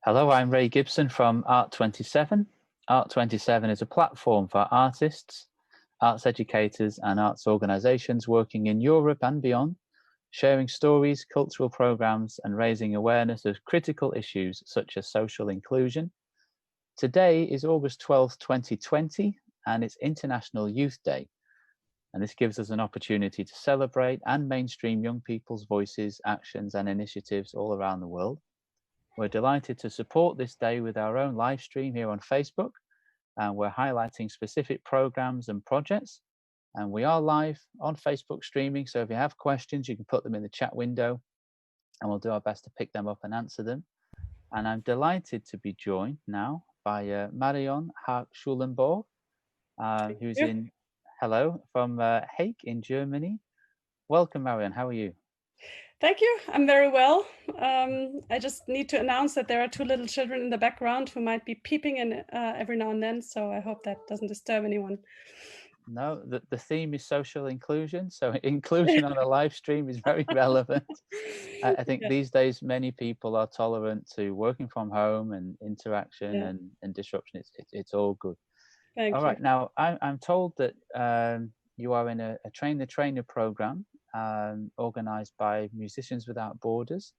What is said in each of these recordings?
Hello, I'm Ray Gibson from Art27. Art27 is a platform for artists, arts educators and arts organisations working in Europe and beyond, sharing stories, cultural programmes and raising awareness of critical issues such as social inclusion. Today is August 12th, 2020 and it's International Youth Day. And this gives us an opportunity to celebrate and mainstream young people's voices, actions and initiatives all around the world. We're delighted to support this day with our own live stream here on Facebook, and we're highlighting specific programs and projects. And we are live on Facebook streaming, so if you have questions, you can put them in the chat window and we'll do our best to pick them up and answer them. And I'm delighted to be joined now by Marion Haak-Schulenburg, who's from Haag in Germany. Welcome, Marion. How are you? Thank you. I'm very well. I just need to announce that there are two little children in the background who might be peeping in every now and then, so I hope that doesn't disturb anyone. No, the theme is social inclusion, so inclusion on a live stream is very relevant. I think these days many people are tolerant to working from home and interaction and disruption. It's all good. Thank you. All right, now I'm told that you are in a Train the Trainer program organized by Musicians Without Borders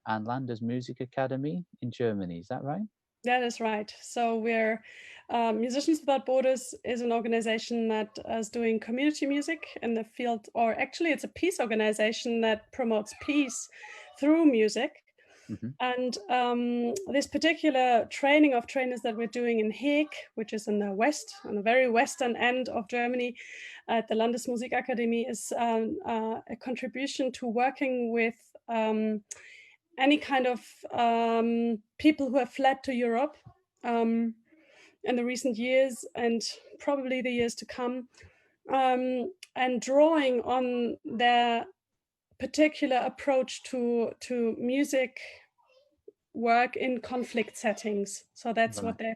and Landesmusikakademie in Germany. Is that right? That is right. So we're Musicians Without Borders is an organization that is doing community music in the field, or actually it's a peace organization that promotes peace through music. Mm-hmm. And this particular training of trainers that we're doing in Haag, which is in the west, on the very western end of Germany, at the Landesmusikakademie, is a contribution to working with any kind of people who have fled to Europe in the recent years and probably the years to come, and drawing on their particular approach to music work in conflict settings. So that's what they've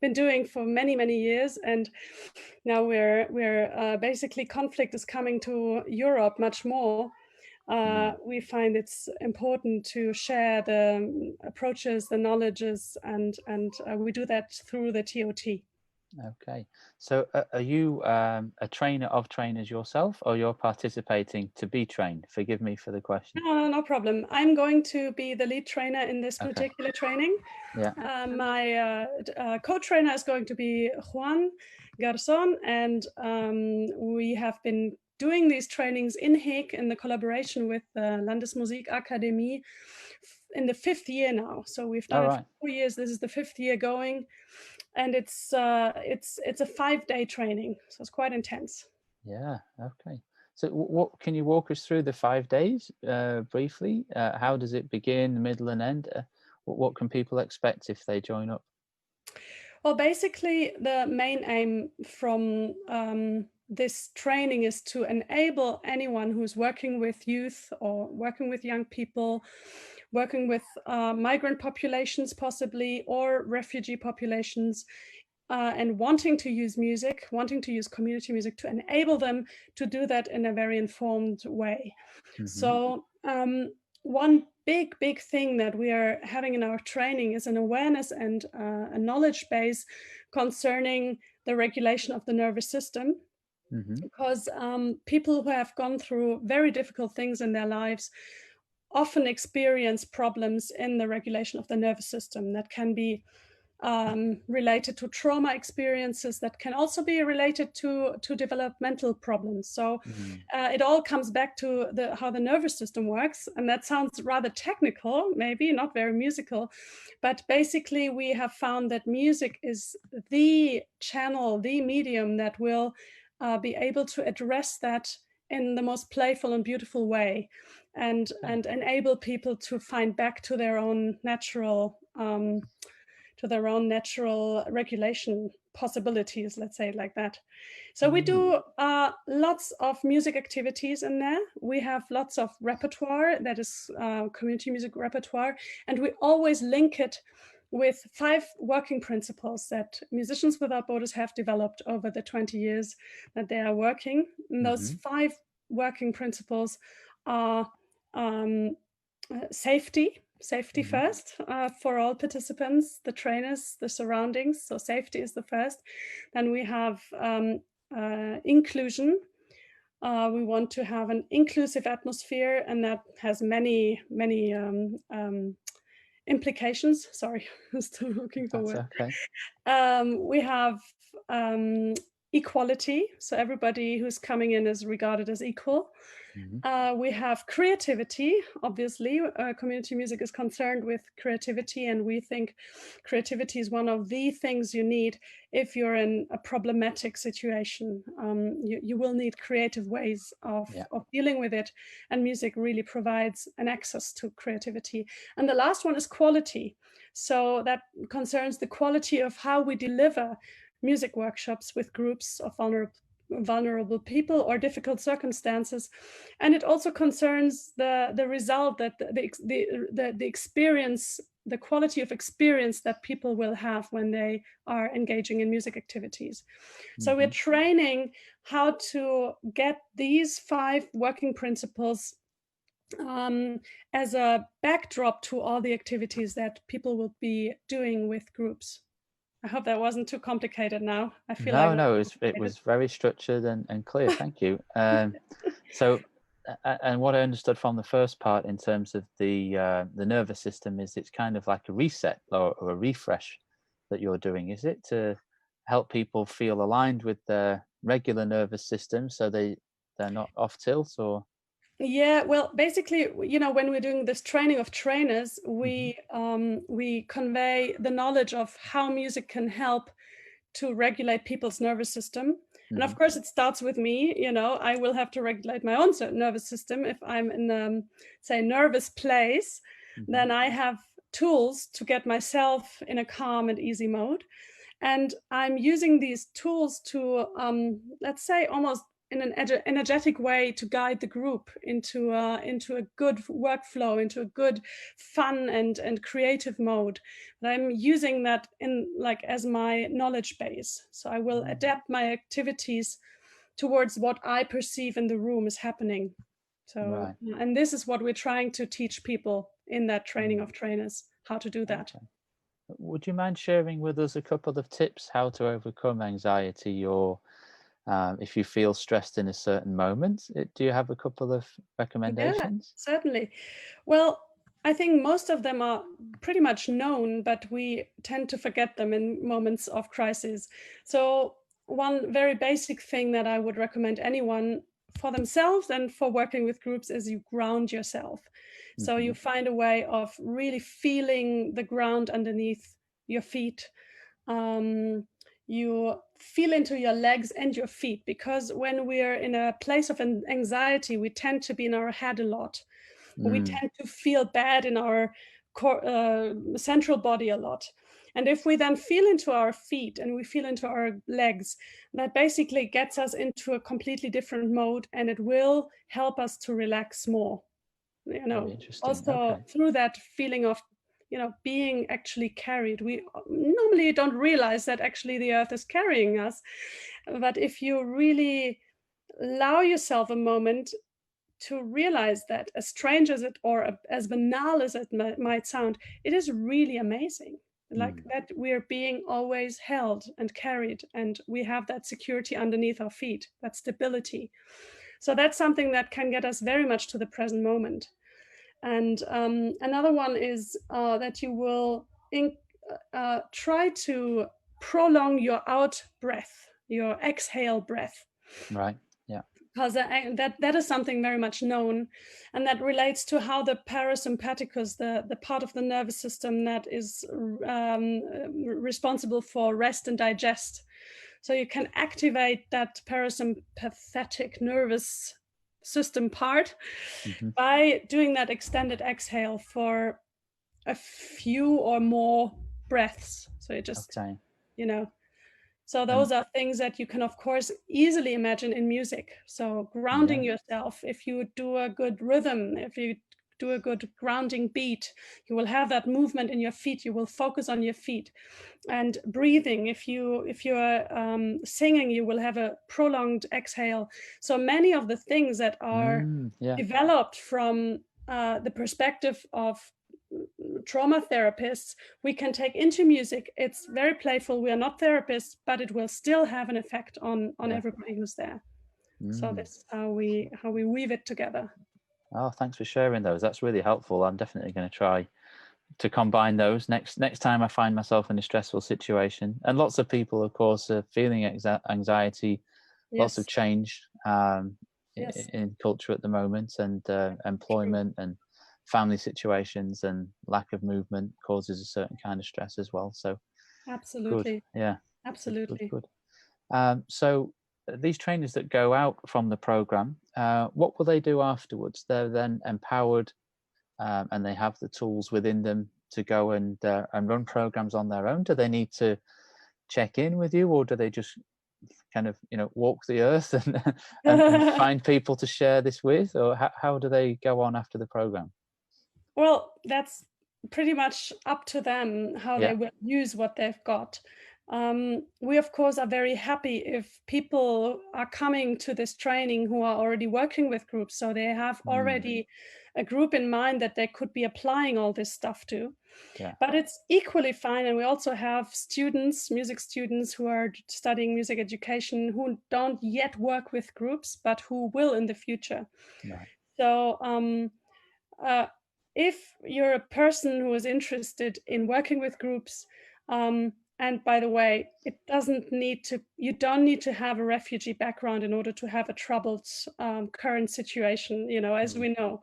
been doing for many, many years. And now we're basically conflict is coming to Europe much more. We find it's important to share the approaches, the knowledges, and we do that through the TOT. Okay, so are you a trainer of trainers yourself, or you're participating to be trained? Forgive me for the question. No problem. I'm going to be the lead trainer in this particular training. Yeah. My co-trainer is going to be Juan Garzon, and we have been doing these trainings in Haag in the collaboration with the Landesmusikakademie in the 5th year now. So we've done it for 4 years. This is the 5th year going. And it's a 5-day training, so it's quite intense. Yeah. Okay. So, what can you walk us through the 5 days briefly? How does it begin, middle, and end? What can people expect if they join up? Well, basically, the main aim from this training is to enable anyone who's working with youth or working with young people, working with migrant populations possibly, or refugee populations, and wanting to use music, wanting to use community music, to enable them to do that in a very informed way. Mm-hmm. So one big thing that we are having in our training is an awareness and a knowledge base concerning the regulation of the nervous system. Mm-hmm. Because people who have gone through very difficult things in their lives often experience problems in the regulation of the nervous system that can be related to trauma experiences, that can also be related to developmental problems. So it all comes back to how the nervous system works. And that sounds rather technical, maybe not very musical, but basically we have found that music is the channel, the medium that will be able to address that in the most playful and beautiful way, and enable people to find back to their own natural regulation possibilities, let's say it like that. So we do lots of music activities in there. We have lots of repertoire that is community music repertoire, and we always link it with 5 working principles that Musicians Without Borders have developed over the 20 years that they are working. And those 5 working principles are safety, Safety first for all participants, the trainers, the surroundings. So safety is the first. Then we have inclusion. We want to have an inclusive atmosphere, and that has many implications. Sorry, I'm still looking for That's words. okay. We have equality, so everybody who's coming in is regarded as equal. We have creativity. Obviously, community music is concerned with creativity, and we think creativity is one of the things you need if you're in a problematic situation. You will need creative ways of dealing with it, and music really provides an access to creativity. And the last one is quality. So that concerns the quality of how we deliver music workshops with groups of vulnerable people or difficult circumstances, and it also concerns the result, that the experience, the quality of experience that people will have when they are engaging in music activities. So we're training how to get these 5 working principles as a backdrop to all the activities that people will be doing with groups. I hope that wasn't too complicated now. I feel No, it was very structured and clear. Thank you. So, and what I understood from the first part in terms of the nervous system is it's kind of like a reset or a refresh that you're doing. Is it to help people feel aligned with their regular nervous system so they're not off tilt, or? Yeah, well, basically, when we're doing this training of trainers, we convey the knowledge of how music can help to regulate people's nervous system. And of course, it starts with me. I will have to regulate my own nervous system. If I'm in say, nervous place, then I have tools to get myself in a calm and easy mode. And I'm using these tools to, let's say, almost in an energetic way, to guide the group into a good workflow, into a good, fun and creative mode. And I'm using that as my knowledge base. So I will adapt my activities towards what I perceive in the room is happening. So, and this is what we're trying to teach people in that training of trainers, how to do that. Okay. Would you mind sharing with us a couple of tips how to overcome anxiety, or if you feel stressed in a certain moment? Do you have a couple of recommendations? Yeah, certainly. Well, I think most of them are pretty much known, but we tend to forget them in moments of crisis. So one very basic thing that I would recommend anyone for themselves and for working with groups is you ground yourself. So you find a way of really feeling the ground underneath your feet. You feel into your legs and your feet, because when we're in a place of anxiety, we tend to be in our head a lot. We tend to feel bad in our central body a lot. And if we then feel into our feet and we feel into our legs, that basically gets us into a completely different mode, and it will help us to relax more. Very interesting. Also Okay. through that feeling of being actually carried. We normally don't realize that actually the earth is carrying us, but if you really allow yourself a moment to realize that, as strange as it, or as banal as it might sound, it is really amazing. Like that we're being always held and carried, and we have that security underneath our feet, that stability. So that's something that can get us very much to the present moment. And another one is that you will try to prolong your out breath, your exhale breath. Right. Yeah. Because that is something very much known, and that relates to how the parasympathicus, the part of the nervous system that is responsible for rest and digest. So you can activate that parasympathetic nervous system part by doing that extended exhale for a few or more breaths. So you just, so those are things that you can, of course, easily imagine in music. So grounding yourself, if you do a good rhythm, if you do a good grounding beat, you will have that movement in your feet. You will focus on your feet. And breathing, if you're singing, you will have a prolonged exhale. So many of the things that are developed from the perspective of trauma therapists, we can take into music. It's very playful. We are not therapists, but it will still have an effect on Yeah. everybody who's there. So Mm. this is how we weave it together. Oh, thanks for sharing those. That's really helpful. I'm definitely going to try to combine those next time I find myself in a stressful situation. And lots of people, of course, are feeling anxiety, lots of Yes. change Yes. in culture at the moment, and employment and family situations and lack of movement causes a certain kind of stress as well. So good, Absolutely. yeah, Absolutely. good. So these trainers that go out from the program, what will they do afterwards? They're then empowered, and they have the tools within them to go and run programs on their own. Do they need to check in with you, or do they just kind of walk the earth and find people to share this with, or how do they go on after the program? Well, that's pretty much up to them how Yeah. they will use what they've got. We, of course, are very happy if people are coming to this training who are already working with groups. So they have already a group in mind that they could be applying all this stuff to. Yeah. But it's equally fine. And we also have students, music students, who are studying music education who don't yet work with groups, but who will in the future. Right. So, uh, if you're a person who is interested in working with groups, and by the way, you don't need to have a refugee background in order to have a troubled current situation, as we know.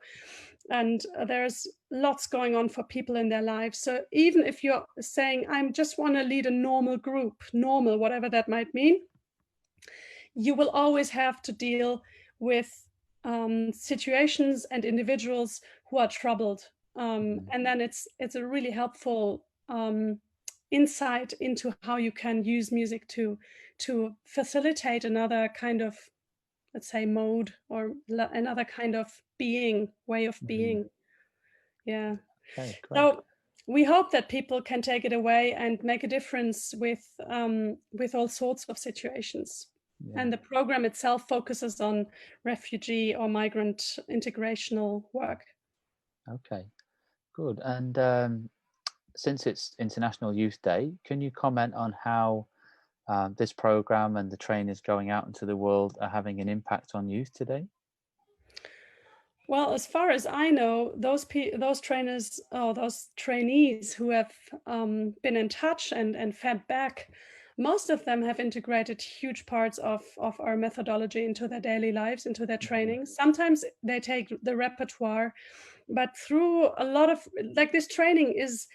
And there's lots going on for people in their lives. So even if you're saying, I just want to lead a normal group, normal, whatever that might mean, you will always have to deal with situations and individuals who are troubled, and then it's a really helpful insight into how you can use music to facilitate another kind of, let's say, mode, or another kind of way of being. Yeah. Okay, great. So we hope that people can take it away and make a difference with all sorts of situations. Yeah. And the program itself focuses on refugee or migrant integrational work. Okay, good. And since it's International Youth Day, can you comment on how this program and the trainers going out into the world are having an impact on youth today? Well, as far as I know, those trainers or those trainees who have been in touch and fed back, most of them have integrated huge parts of our methodology into their daily lives, into their training. Sometimes they take the repertoire, but through a lot of, like, this training is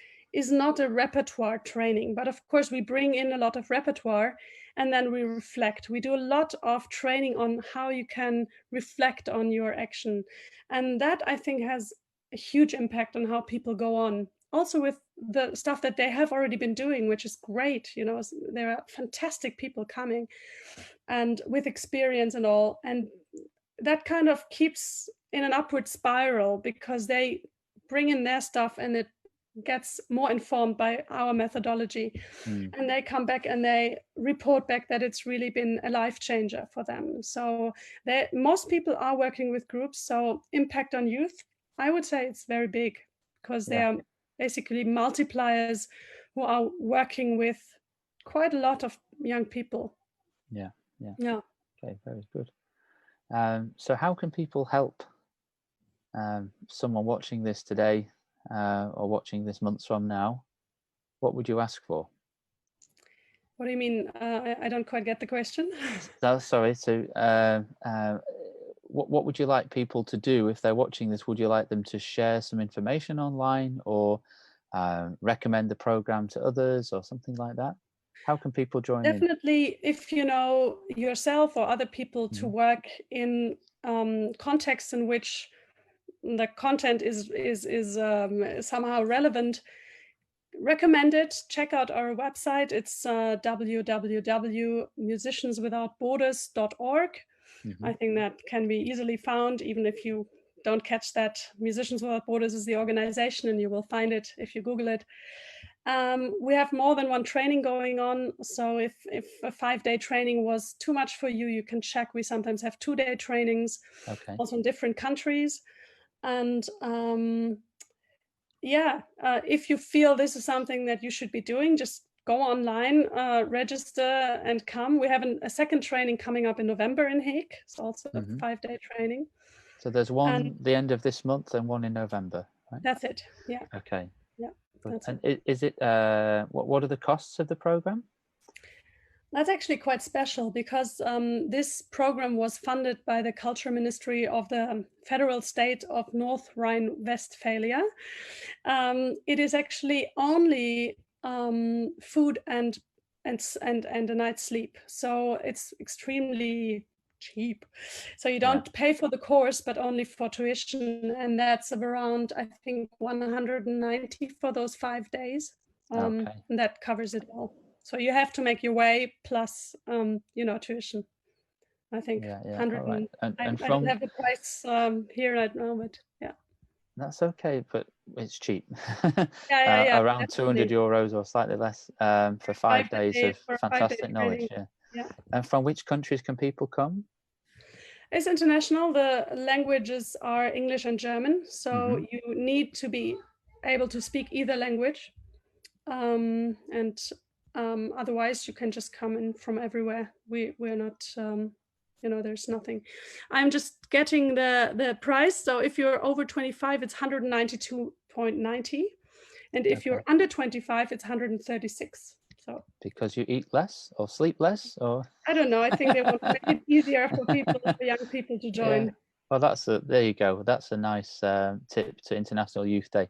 not a repertoire training, but of course we bring in a lot of repertoire, and then we reflect. We do a lot of training on how you can reflect on your action, and that, I think, has a huge impact on how people go on. Also with the stuff that they have already been doing, which is great. There are fantastic people coming and with experience and all. And that kind of keeps in an upward spiral because they bring in their stuff and it gets more informed by our methodology. And they come back and they report back that it's really been a life changer for them. So most people are working with groups. So impact on youth, I would say it's very big, because they are basically multipliers who are working with quite a lot of young people. Yeah. Okay, very good. So how can people help someone watching this today or watching this months from now? What would you ask for? What do you mean? I don't quite get the question. Sorry. So what would you like people to do if they're watching this? Would you like them to share some information online, or recommend the program to others, or something like that? How can people join in? Definitely, if you know yourself or other people to work in contexts in which the content is somehow relevant, recommend it. Check out our website. It's www.musicianswithoutborders.org. I think that can be easily found, even if you don't catch that. Musicians Without Borders is the organization, and you will find it if you Google it. We have more than one training going on. So if a 5-day training was too much for you, you can check. We sometimes have 2-day trainings, also in different countries. And yeah, if you feel this is something that you should be doing, just go online, register and come. We have a second training coming up in November in Hague. It's also a Hmm. 5-day training. So there's And one the end of this month and one in November, right? that's it. Yeah, Okay. yeah, Good. that's And it. is it what are the costs of the program? That's actually quite special because this program was funded by the Culture Ministry of the federal state of North Rhine-Westphalia. It is actually only food and a night's sleep, so it's extremely cheap. So you Yeah. don't pay for the course, but only for tuition, and that's around, I think, 190 for those 5 days. Okay. And that covers it all. So you have to make your way plus, tuition. I think Yeah. Yeah. 100 All right. And I don't from have the price here right now, but yeah. that's okay, but it's cheap. Yeah, Around 200 definitely. euros or slightly less for 5 days of For a 5-day fantastic knowledge. training. Yeah. Yeah. And from which countries can people come? It's international. The languages are English and German, so Hmm. you need to be able to speak either language. And otherwise you can just come in from everywhere. We're not, there's nothing. I'm just getting the price. So if you're over 25, it's 192.90, and if Okay. you're under 25, it's 136. So Because you eat less or sleep less or I don't know. I think they want to make it easier for young people to yeah. join. Well, there you go. That's a nice tip to International Youth Day.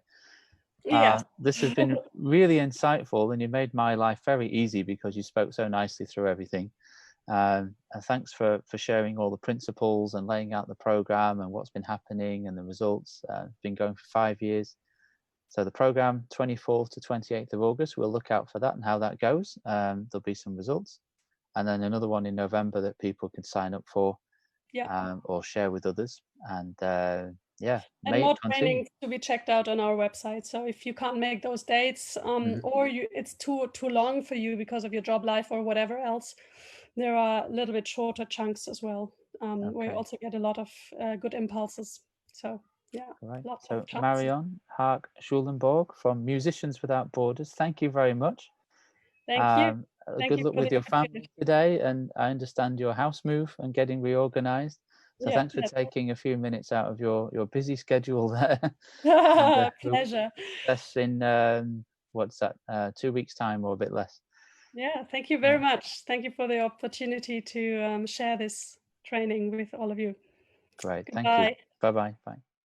Yes. This has been really insightful, and you made my life very easy because you spoke so nicely through everything. And thanks for sharing all the principles and laying out the program and what's been happening and the results. It's been going for 5 years. So the program, 24th to 28th of August, we'll look out for that and how that goes. There'll be some results. And then another one in November that people can sign up for Yeah. or share with others. And yeah, And may more it continue. trainings to be checked out on our website. So if you can't make those dates, Mhm. or it's too long for you because of your job life or whatever else, there are a little bit shorter chunks as well, where you Okay, also get a lot of good impulses. So yeah, right. lots of So chances. Marion Haak-Schulenburg from Musicians Without Borders, thank you very much. Thank you. Thank Good you luck for with the your opportunity. family today, and I understand your house move and getting reorganized. So Yeah, thanks for taking a few minutes out of your busy schedule there. And we'll pleasure. discuss in what's that? 2 weeks' time or a bit less. Yeah, thank you Uh, very much. Thank you for the opportunity to share this training with all of you. Great, thank you. Goodbye. Bye bye. Bye.